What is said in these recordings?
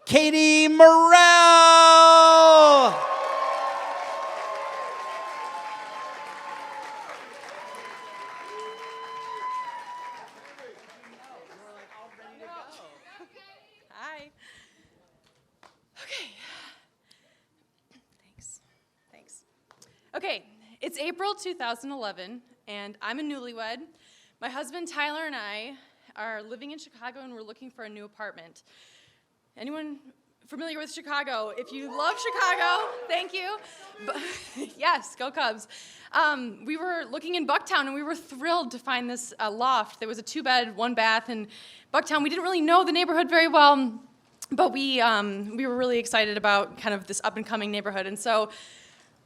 Katie Morell. Hi. Okay. Thanks. Okay, it's April 2011, and I'm a newlywed. My husband Tyler and I are living in Chicago, and we're looking for a new apartment. Anyone familiar with Chicago? If you love Chicago, thank you. Yes, go Cubs. We were looking in Bucktown, and we were thrilled to find this loft. There was a 2-bed, 1-bath in Bucktown. We didn't really know the neighborhood very well, but we were really excited about kind of this up-and-coming neighborhood. And so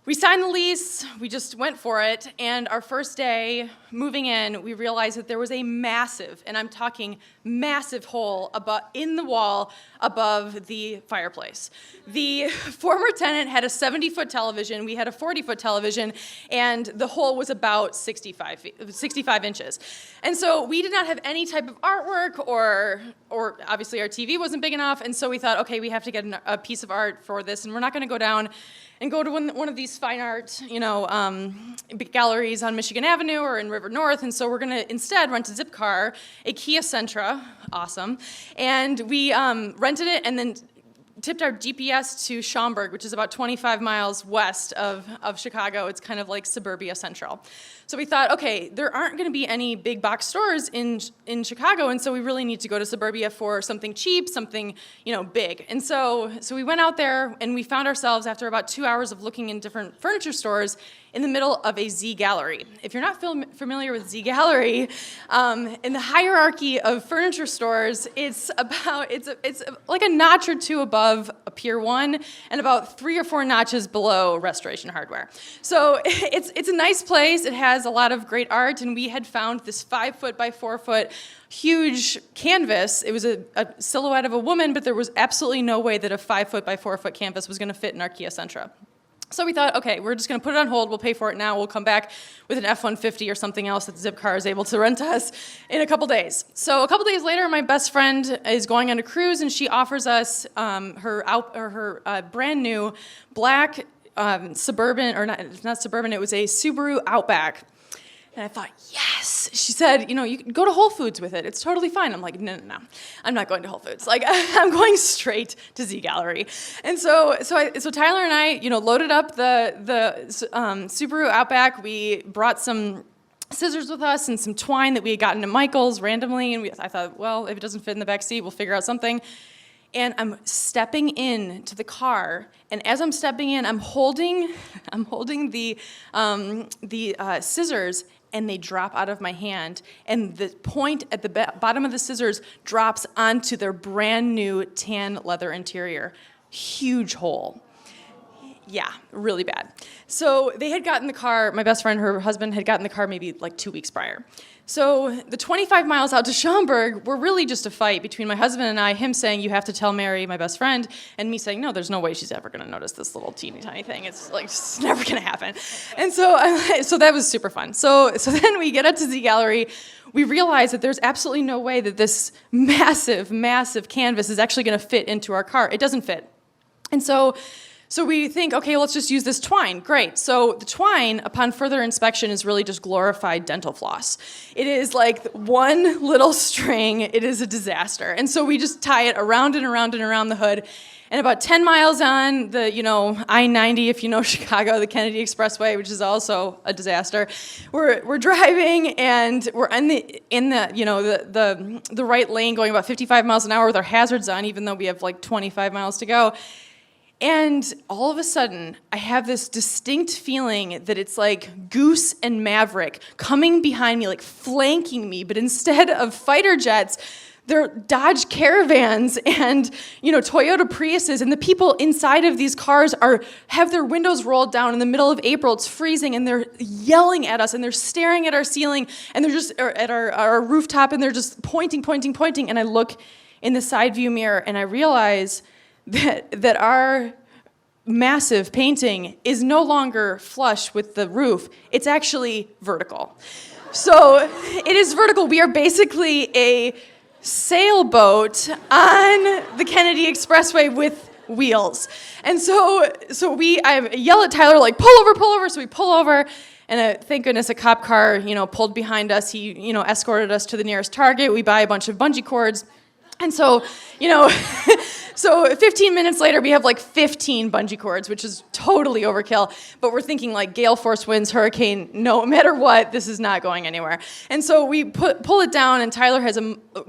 we signed the lease, we just went for it, and our first day moving in, we realized that there was a massive, and I'm talking massive hole in the wall above the fireplace. The former tenant had a 70-foot television, we had a 40-foot television, and the hole was about 65 inches. And so we did not have any type of artwork, or obviously our TV wasn't big enough, and so we thought, okay, we have to get a piece of art for this, and we're not gonna go down and go to one of these fine art, galleries on Michigan Avenue or in River North, and so we're gonna instead rent a zip car, a Kia Sentra, awesome, and we rented it and then tipped our GPS to Schaumburg, which is about 25 miles west of Chicago. It's kind of like suburbia central. So we thought, okay, there aren't going to be any big box stores in Chicago, and so we really need to go to suburbia for something cheap, something big. And so we went out there, and we found ourselves after about 2 hours of looking in different furniture stores in the middle of a Z Gallery. If you're not familiar with Z Gallery, in the hierarchy of furniture stores, it's like a notch or two above a Pier 1 and about 3 or 4 notches below Restoration Hardware. So it's a nice place. It has a lot of great art, and we had found this 5-foot by 4-foot huge canvas. It was a silhouette of a woman, but there was absolutely no way that a 5-foot by 4-foot canvas was going to fit in our Kia Sentra. So we thought, okay, we're just going to put it on hold. We'll pay for it now. We'll come back with an F-150 or something else that Zipcar is able to rent us in a couple days. So a couple days later, my best friend is going on a cruise, and she offers us her brand new black Suburban, or not Suburban, it was a Subaru Outback. And I thought, yes. She said, you can go to Whole Foods with it. It's totally fine. I'm like, no. I'm not going to Whole Foods. Like, I'm going straight to Z Gallery. And so Tyler and I, loaded up the Subaru Outback. We brought some scissors with us and some twine that we had gotten at Michael's randomly. And I thought, well, if it doesn't fit in the back seat, we'll figure out something. And I'm stepping into the car, and as I'm stepping in, I'm holding the scissors, and they drop out of my hand, and the point at the bottom of the scissors drops onto their brand new tan leather interior. Huge hole. Yeah, really bad. So they had gotten the car, my best friend, her husband, had gotten the car maybe like 2 weeks prior. So the 25 miles out to Schaumburg were really just a fight between my husband and I, him saying, you have to tell Mary, my best friend, and me saying, no, there's no way she's ever going to notice this little teeny tiny thing. It's never going to happen. And so that was super fun. So then we get up to Z Gallery. We realize that there's absolutely no way that this massive, massive canvas is actually going to fit into our car. It doesn't fit. And so we think, okay, let's just use this twine. Great. So the twine, upon further inspection, is really just glorified dental floss. It is like one little string. It is a disaster. And so we just tie it around and around and around the hood. And about 10 miles on the, I-90, if you know Chicago, the Kennedy Expressway, which is also a disaster, we're driving, and we're in the right lane going about 55 miles an hour with our hazards on, even though we have like 25 miles to go. And all of a sudden, I have this distinct feeling that it's like Goose and Maverick coming behind me, like flanking me, but instead of fighter jets, they're Dodge Caravans and Toyota Priuses, and the people inside of these cars have their windows rolled down in the middle of April. It's freezing, and they're yelling at us, and they're staring at our ceiling, and they're just at our rooftop, and they're just pointing. And I look in the side view mirror, and I realize that our massive painting is no longer flush with the roof. It's actually vertical. So it is vertical. We are basically a sailboat on the Kennedy Expressway with wheels. And so I yell at Tyler, like, pull over. So we pull over, and thank goodness a cop car, pulled behind us. He, escorted us to the nearest Target. We buy a bunch of bungee cords. And so, so 15 minutes later, we have like 15 bungee cords, which is totally overkill. But we're thinking like gale force winds, hurricane, no matter what, this is not going anywhere. And so we pull it down, and Tyler has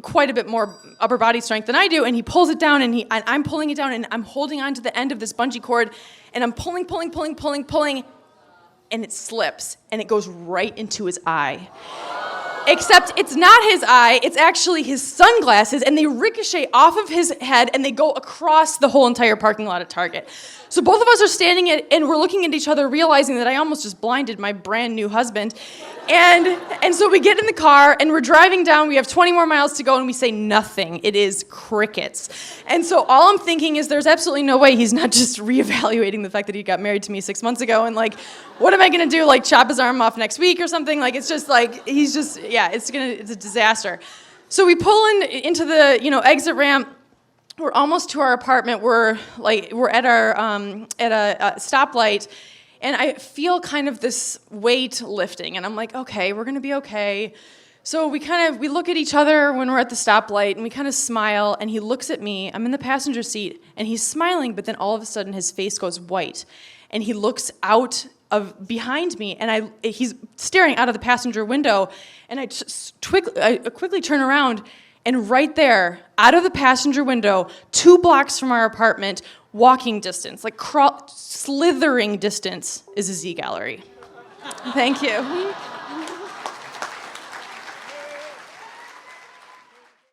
quite a bit more upper body strength than I do, and he pulls it down, and I'm pulling it down, and I'm holding on to the end of this bungee cord, and I'm pulling, and it slips, and it goes right into his eye. Except it's not his eye, it's actually his sunglasses, and they ricochet off of his head, and they go across the whole entire parking lot at Target. So both of us are standing and we're looking at each other, realizing that I almost just blinded my brand new husband. And so we get in the car, and we're driving down. We have 20 more miles to go, and we say nothing. It is crickets. And so all I'm thinking is there's absolutely no way he's not just reevaluating the fact that he got married to me 6 months ago, and like, what am I gonna do? Like, chop his arm off next week or something? Like, it's just like, it's a disaster. So we pull into the, exit ramp. We're almost to our apartment. We're at a stoplight. And I feel kind of this weight lifting, and I'm like, okay, we're gonna be okay. So we look at each other when we're at the stoplight, and we kind of smile, and he looks at me. I'm in the passenger seat, and he's smiling, but then all of a sudden his face goes white, and he looks out of behind me, and he's staring out of the passenger window, and I quickly turn around, and right there, out of the passenger window, 2 blocks from our apartment, walking distance, like slithering distance, is a Z Gallery. Thank you.